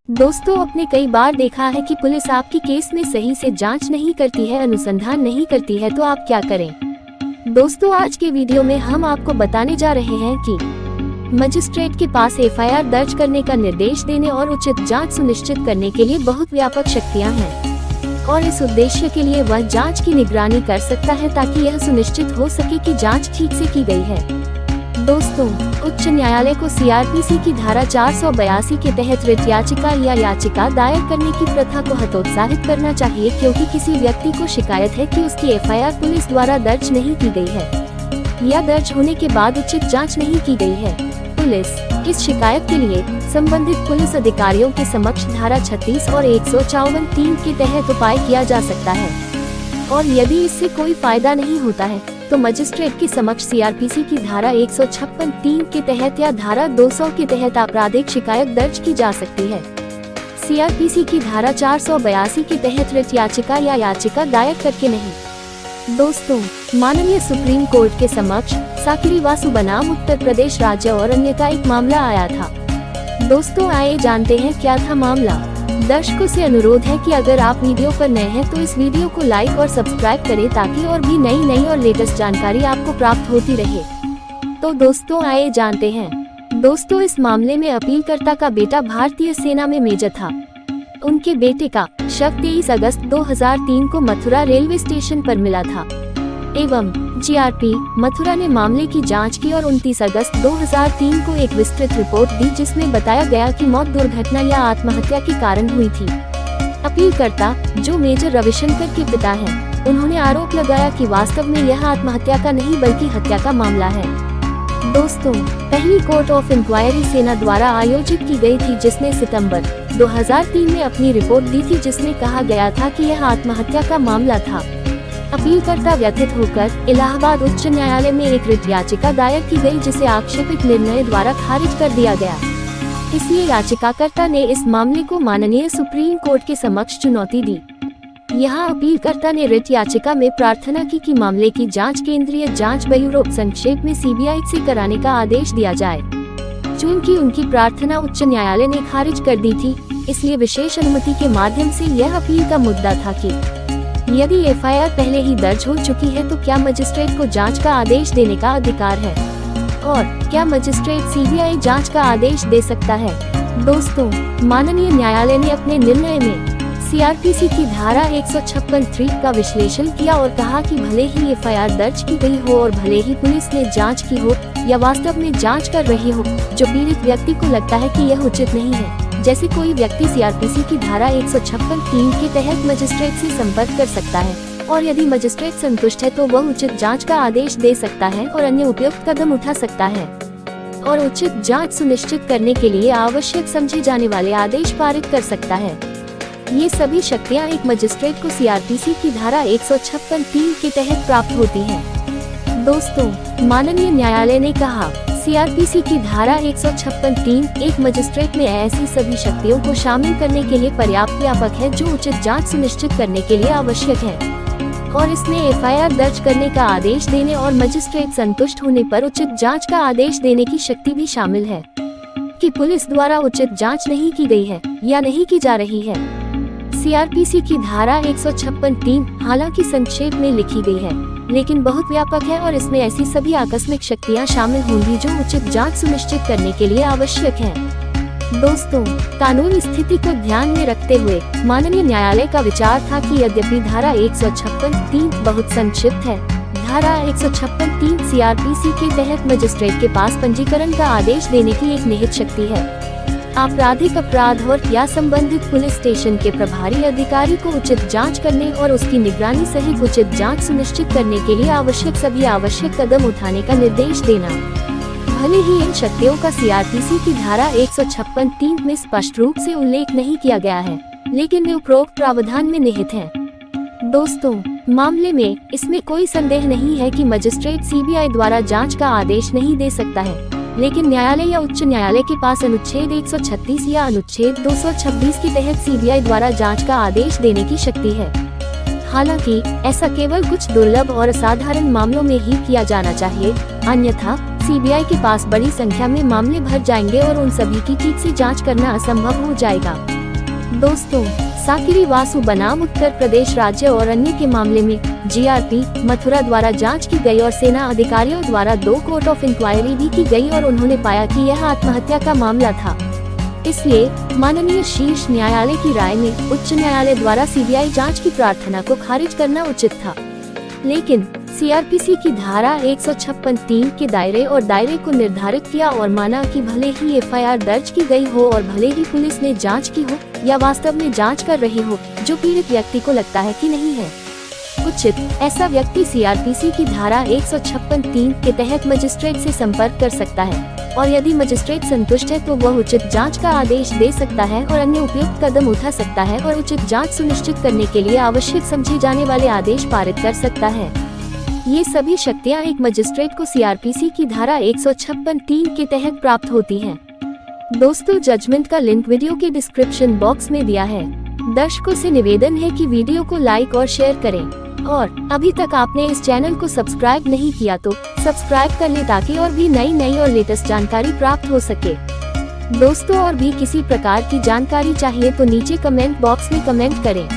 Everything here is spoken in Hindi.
दोस्तों, आपने कई बार देखा है कि पुलिस आपकी केस में सही से जांच नहीं करती है, अनुसंधान नहीं करती है, तो आप क्या करें? दोस्तों, आज के वीडियो में हम आपको बताने जा रहे हैं कि मजिस्ट्रेट के पास एफआईआर दर्ज करने का निर्देश देने और उचित जांच सुनिश्चित करने के लिए बहुत व्यापक शक्तियां हैं और इस उद्देश्य के लिए वह जांच की निगरानी कर सकता है ताकि यह सुनिश्चित हो सके कि जांच ठीक से की गई है। दोस्तों, उच्च न्यायालय को सीआरपीसी की धारा 482 के तहत रिट याचिका या याचिका दायर करने की प्रथा को हतोत्साहित करना चाहिए, क्योंकि किसी व्यक्ति को शिकायत है कि उसकी एफआईआर पुलिस द्वारा दर्ज नहीं की गई है या दर्ज होने के बाद उचित जांच नहीं की गई है। पुलिस इस शिकायत के लिए संबंधित पुलिस अधिकारियों के समक्ष धारा 36 और 154(3) के तहत उपाय किया जा सकता है और यदि इससे कोई फायदा नहीं होता है तो मजिस्ट्रेट के समक्ष सीआरपीसी की धारा 156(3) के तहत या धारा 200 के तहत आपराधिक शिकायत दर्ज की जा सकती है। सीआरपीसी की धारा 482 के तहत रिट याचिका या याचिका दायर करके नहीं। दोस्तों, माननीय सुप्रीम कोर्ट के समक्ष साकिरी वासु बनाम उत्तर प्रदेश राज्य और अन्य का एक मामला आया था। दोस्तों, आइए जानते हैं क्या था मामला। दर्शकों से अनुरोध है कि अगर आप वीडियो पर नए हैं तो इस वीडियो को लाइक और सब्सक्राइब करें ताकि और भी नई और लेटेस्ट जानकारी आपको प्राप्त होती रहे। तो दोस्तों, आइए जानते हैं। दोस्तों, इस मामले में अपीलकर्ता का बेटा भारतीय सेना में मेजर था। उनके बेटे का शव 23 अगस्त 2003 को मथुरा रेलवे स्टेशन पर मिला था एवं जीआरपी मथुरा ने मामले की जांच की और 29 अगस्त 2003 को एक विस्तृत रिपोर्ट दी जिसमें बताया गया कि मौत दुर्घटना या आत्महत्या के कारण हुई थी। अपीलकर्ता, जो मेजर रविशंकर के पिता हैं, उन्होंने आरोप लगाया कि वास्तव में यह आत्महत्या का नहीं बल्कि हत्या का मामला है। दोस्तों, पहली कोर्ट ऑफ इंक्वायरी सेना द्वारा आयोजित की गई थी जिसने सितंबर 2003 में अपनी रिपोर्ट दी थी जिसमें कहा गया था कि यह आत्महत्या का मामला था। अपीलकर्ता व्यथित होकर इलाहाबाद उच्च न्यायालय में एक रिट याचिका दायर की गई जिसे आक्षेपित निर्णय द्वारा खारिज कर दिया गया। इसलिए याचिकाकर्ता ने इस मामले को माननीय सुप्रीम कोर्ट के समक्ष चुनौती दी। यहाँ अपीलकर्ता ने रिट याचिका में प्रार्थना की कि मामले की जांच केंद्रीय जांच ब्यूरो संक्षेप में सीबीआई से कराने का आदेश दिया जाए। चूंकि उनकी प्रार्थना उच्च न्यायालय ने खारिज कर दी थी, इसलिए विशेष अनुमति के माध्यम से यह अपील का मुद्दा था कि यदि एफआईआर पहले ही दर्ज हो चुकी है तो क्या मजिस्ट्रेट को जांच का आदेश देने का अधिकार है और क्या मजिस्ट्रेट सीबीआई जांच का आदेश दे सकता है। दोस्तों, माननीय न्यायालय ने अपने निर्णय में सीआरपीसी की धारा 156(3) का विश्लेषण किया और कहा कि भले ही एफआईआर दर्ज की गई हो और भले ही पुलिस ने जांच की हो या वास्तव में जांच कर रही हो, जो पीड़ित व्यक्ति को लगता है कि यह उचित नहीं है, जैसे कोई व्यक्ति सीआरपीसी की धारा 156(3) के तहत मजिस्ट्रेट से संपर्क कर सकता है और यदि मजिस्ट्रेट संतुष्ट है तो वह उचित जांच का आदेश दे सकता है और अन्य उपयुक्त कदम उठा सकता है और उचित जांच सुनिश्चित करने के लिए आवश्यक समझे जाने वाले आदेश पारित कर सकता है। ये सभी शक्तियां एक मजिस्ट्रेट को सीआरपीसी की धारा 156(3) के तहत प्राप्त होती हैं। दोस्तों, माननीय न्यायालय ने कहा, सीआरपीसी की धारा 156(3) एक मजिस्ट्रेट में ऐसी सभी शक्तियों को शामिल करने के लिए पर्याप्त व्यापक है जो उचित जांच सुनिश्चित करने के लिए आवश्यक है और इसमें एफआईआर दर्ज करने का आदेश देने और मजिस्ट्रेट संतुष्ट होने पर उचित जांच का आदेश देने की शक्ति भी शामिल है कि पुलिस द्वारा उचित जांच नहीं की गई है या नहीं की जा रही है। सीआरपीसी की धारा 156(3) हालांकि संक्षेप में लिखी गई है लेकिन बहुत व्यापक है और इसमें ऐसी सभी आकस्मिक शक्तियां शामिल होंगी जो उचित जांच सुनिश्चित करने के लिए आवश्यक हैं। दोस्तों, कानूनी स्थिति को ध्यान में रखते हुए माननीय न्यायालय का विचार था कि यद्यपि धारा 156(3) बहुत संक्षिप्त है, धारा 156(3) सीआरपीसी के तहत मजिस्ट्रेट के पास पंजीकरण का आदेश देने की एक निहित शक्ति है। आपराधिक अपराध और या संबंधित पुलिस स्टेशन के प्रभारी अधिकारी को उचित जांच करने और उसकी निगरानी सहित उचित जांच सुनिश्चित करने के लिए आवश्यक सभी आवश्यक कदम उठाने का निर्देश देना। भले ही इन शक्तियों का सीआरपीसी की धारा 156(3) में स्पष्ट रूप से उल्लेख नहीं किया गया है, लेकिन वे उपरोक्त प्रावधान में निहित हैं। दोस्तों, मामले में इसमें कोई संदेह नहीं है कि मजिस्ट्रेट सीबीआई द्वारा जांच का आदेश नहीं दे सकता है, लेकिन न्यायालय या उच्च न्यायालय के पास अनुच्छेद 136 या अनुच्छेद 226 के तहत सीबीआई द्वारा जांच का आदेश देने की शक्ति है। हालांकि ऐसा केवल कुछ दुर्लभ और असाधारण मामलों में ही किया जाना चाहिए, अन्यथा सीबीआई के पास बड़ी संख्या में मामले भर जाएंगे और उन सभी की ठीक से जांच करना असंभव हो जाएगा। दोस्तों, साकिरी वासु बनाम उत्तर प्रदेश राज्य और अन्य के मामले में जीआरपी मथुरा द्वारा जांच की गई और सेना अधिकारियों द्वारा 2 कोर्ट ऑफ इंक्वायरी भी की गई और उन्होंने पाया कि यह आत्महत्या का मामला था। इसलिए माननीय शीर्ष न्यायालय की राय में उच्च न्यायालय द्वारा सीबीआई जांच की प्रार्थना को खारिज करना उचित था। लेकिन सीआरपीसी की धारा 156(3) के दायरे को निर्धारित किया और माना कि भले ही एफआईआर दर्ज की गई हो और भले ही पुलिस ने जांच की हो या वास्तव में जांच कर रही हो, जो पीड़ित व्यक्ति को लगता है कि नहीं है उचित, ऐसा व्यक्ति सीआरपीसी की धारा 156(3) के तहत मजिस्ट्रेट से संपर्क कर सकता है और यदि मजिस्ट्रेट संतुष्ट है तो वह उचित जांच का आदेश दे सकता है और अन्य उपयुक्त कदम उठा सकता है और उचित जांच सुनिश्चित करने के लिए आवश्यक समझे जाने वाले आदेश पारित कर सकता है। ये सभी शक्तियां एक मजिस्ट्रेट को सीआरपीसी की धारा 156(3) के तहत प्राप्त होती हैं। दोस्तों, जजमेंट का लिंक वीडियो के डिस्क्रिप्शन बॉक्स में दिया है। दर्शकों से निवेदन है कि वीडियो को लाइक और शेयर करें और अभी तक आपने इस चैनल को सब्सक्राइब नहीं किया तो सब्सक्राइब कर लें ताकि और भी नई और लेटेस्ट जानकारी प्राप्त हो सके। दोस्तों, और भी किसी प्रकार की जानकारी चाहिए तो नीचे कमेंट बॉक्स में कमेंट करें।